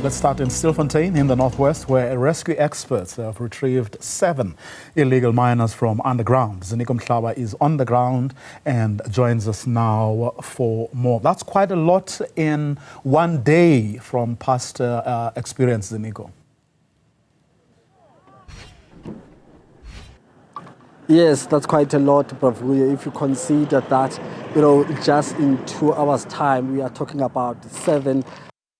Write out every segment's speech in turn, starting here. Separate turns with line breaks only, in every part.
Let's start in Stilfontein in the northwest, where rescue experts have retrieved 7 illegal miners from underground. Ziniko Mhlaba is on the ground and joins us now for more. That's quite a lot in one day from past experience, Ziniko.
Yes, that's quite a lot, Bravuya. If you consider that, just in 2 hours' time, we are talking about 7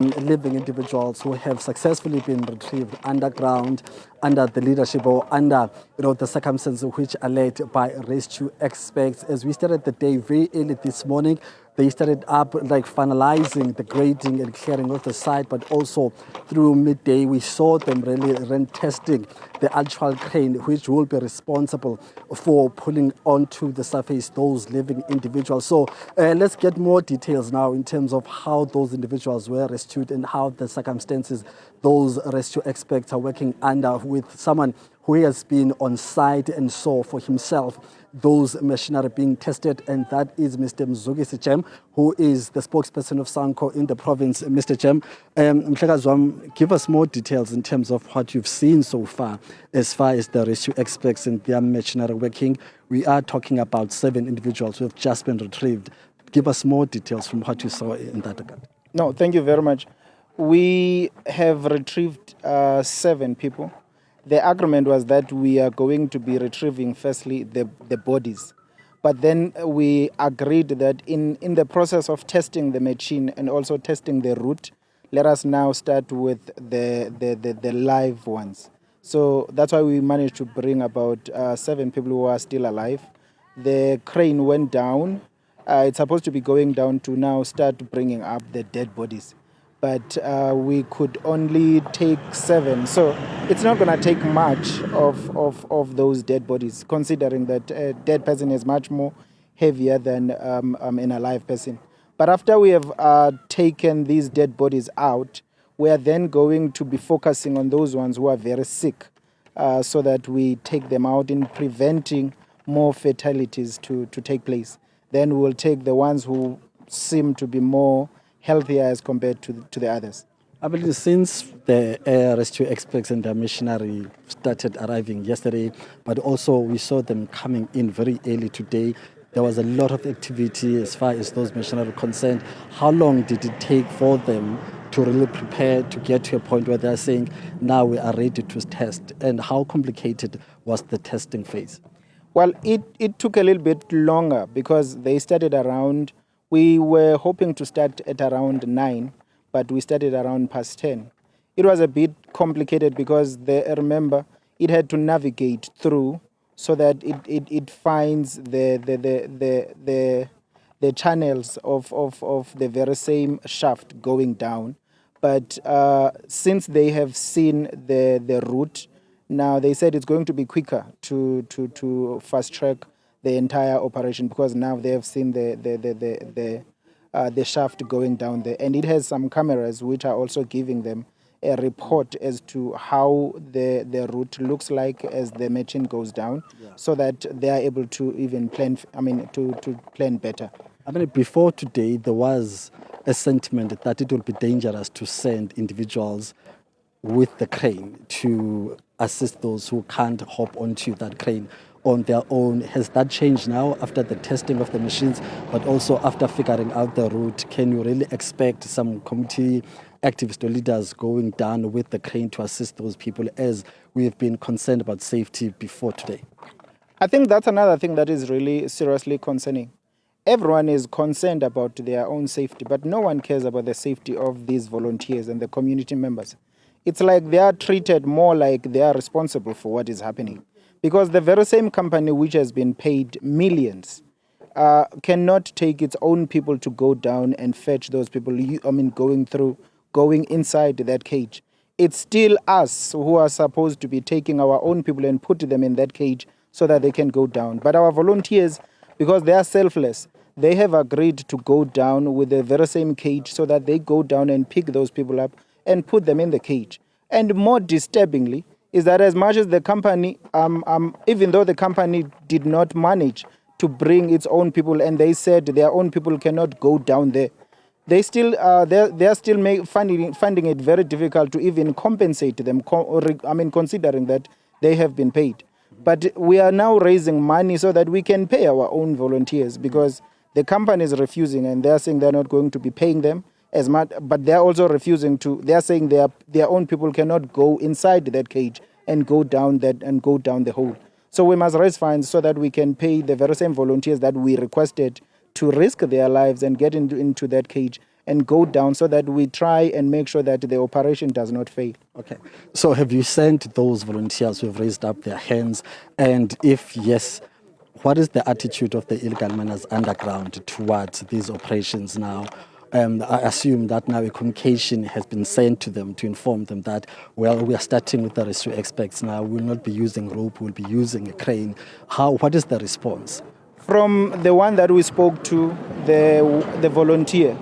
living individuals who have successfully been retrieved underground under the leadership or under the circumstances which are led by rescue experts. As we started the day very early this morning, they started up finalizing the grading and clearing of the site, but also through midday we saw them really testing the actual crane which will be responsible for pulling onto the surface those living individuals. So let's get more details now in terms of how those individuals were rescued and how the circumstances those rescue experts are working under, with someone who has been on site and saw for himself those machinery being tested, and that is Mr. Mzugisi Jem, who is the spokesperson of SANCO in the province. Mr. Jem, give us more details in terms of what you've seen so far as the rescue experts and their machinery working. We are talking about 7 individuals who have just been retrieved. Give us more details from what you saw in that regard.
No, thank you very much. We have retrieved 7 people. The agreement was that we are going to be retrieving firstly the bodies. But then we agreed that in the process of testing the machine and also testing the route, let us now start with the live ones. So that's why we managed to bring about 7 people who are still alive. The crane went down. It's supposed to be going down to now start bringing up the dead bodies. But we could only take 7. So it's not going to take much of those dead bodies, considering that a dead person is much more heavier than an alive person. But after we have taken these dead bodies out, we are then going to be focusing on those ones who are very sick, so that we take them out in preventing more fatalities to take place. Then we will take the ones who seem to be more healthier as compared to the others.
I believe since the rescue experts and their machinery started arriving yesterday, but also we saw them coming in very early today, there was a lot of activity as far as those machinery are concerned. How long did it take for them to really prepare to get to a point where they're saying, now we are ready to test? And how complicated was the testing phase?
Well, it took a little bit longer because they started around. We were hoping to start at around 9, but we started around past 10. It was a bit complicated because remember, it had to navigate through so that it finds the channels of the very same shaft going down. But since they have seen the route, now they said it's going to be quicker to fast track the entire operation, because now they have seen the shaft going down there, and it has some cameras which are also giving them a report as to how the route looks like as the machine goes down, so that they are able to even plan. To plan better.
Before today, there was a sentiment that it would be dangerous to send individuals with the crane to assist those who can't hop onto that crane on their own. Has that changed now after the testing of the machines, but also after figuring out the route? Can you really expect some community activists or leaders going down with the crane to assist those people, as we have been concerned about safety before today?
I think that's another thing that is really seriously concerning. Everyone is concerned about their own safety, but no one cares about the safety of these volunteers and the community members. It's like they are treated more like they are responsible for what is happening. Because the very same company which has been paid millions cannot take its own people to go down and fetch those people, going inside that cage. It's still us who are supposed to be taking our own people and put them in that cage so that they can go down. But our volunteers, because they are selfless, they have agreed to go down with the very same cage so that they go down and pick those people up and put them in the cage. And more disturbingly, is that as much as the company, even though the company did not manage to bring its own people, and they said their own people cannot go down there, they still they are still finding it very difficult to even compensate them. Considering that they have been paid, but we are now raising money so that we can pay our own volunteers, because the company is refusing, and they are saying they are not going to be paying them as much. But they are also refusing to. They are saying their own people cannot go inside that cage and go down the hole. So we must raise funds so that we can pay the very same volunteers that we requested to risk their lives and get into that cage and go down, so that we try and make sure that the operation does not fail.
Okay. So have you sent those volunteers who have raised up their hands? And if yes, what is the attitude of the illegal miners underground towards these operations now? I assume that now a communication has been sent to them to inform them that, well, we are starting with the rescue experts now. We will not be using rope, we'll be using a crane. What is the response?
From the one that we spoke to, the volunteer,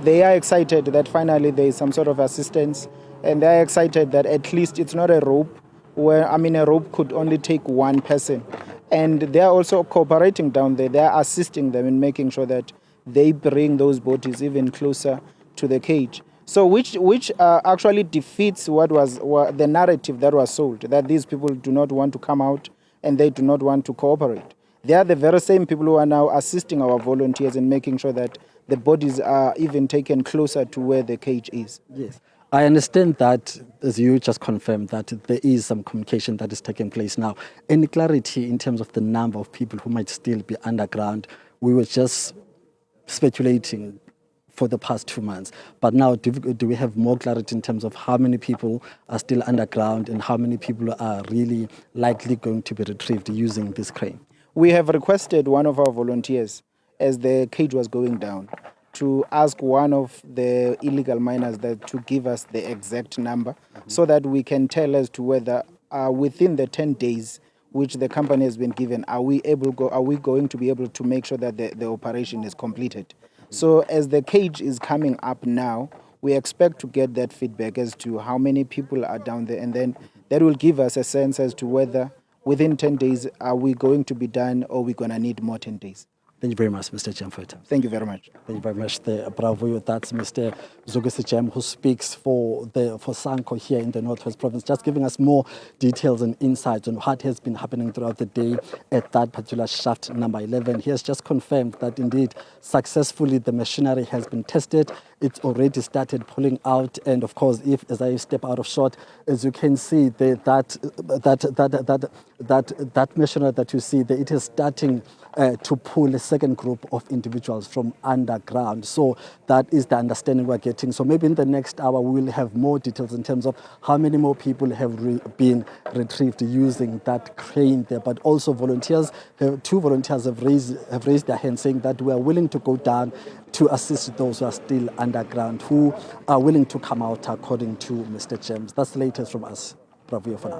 they are excited that finally there is some sort of assistance, and they are excited that at least it's not a rope, a rope could only take one person. And they are also cooperating down there. They are assisting them in making sure that they bring those bodies even closer to the cage. So which actually defeats what the narrative that was sold, that these people do not want to come out and they do not want to cooperate. They are the very same people who are now assisting our volunteers in making sure that the bodies are even taken closer to where the cage is.
Yes. I understand that, as you just confirmed, that there is some communication that is taking place now. Any clarity in terms of the number of people who might still be underground? We were just speculating for the past 2 months, but now do we have more clarity in terms of how many people are still underground and how many people are really likely going to be retrieved using this crane?
We have requested one of our volunteers, as the cage was going down, to ask one of the illegal miners to give us the exact number, so that we can tell as to whether within the 10 days which the company has been given, are we going to be able to make sure that the operation is completed. So as the cage is coming up now, we expect to get that feedback as to how many people are down there, and then that will give us a sense as to whether within 10 days are we going to be done, or we're going to need more 10 days.
Thank you very much, Mr. Jem, for your time.
Thank you very much.
Thank you very much. Bravo. That's Mr. Jem, who speaks for SANCO here in the Northwest Province, just giving us more details and insights on what has been happening throughout the day at that particular shaft number 11. He has just confirmed that indeed successfully the machinery has been tested. It's already started pulling out, and of course, as I step out of shot, as you can see, that machinery that you see, it is starting to pull a second group of individuals from underground. So that is the understanding we're getting. So maybe in the next hour we will have more details in terms of how many more people have been retrieved using that crane there. But also volunteers, 2 volunteers have raised their hands, saying that we are willing to go down to assist those who are still underground, who are willing to come out, according to Mr. James. That's the latest from us. Bravo for now.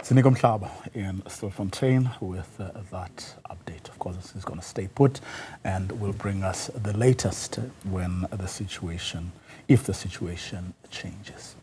Ziniko Mhlaba in Stilfontein with that update. Of course, he's going to stay put and will bring us the latest when the situation, if the situation changes.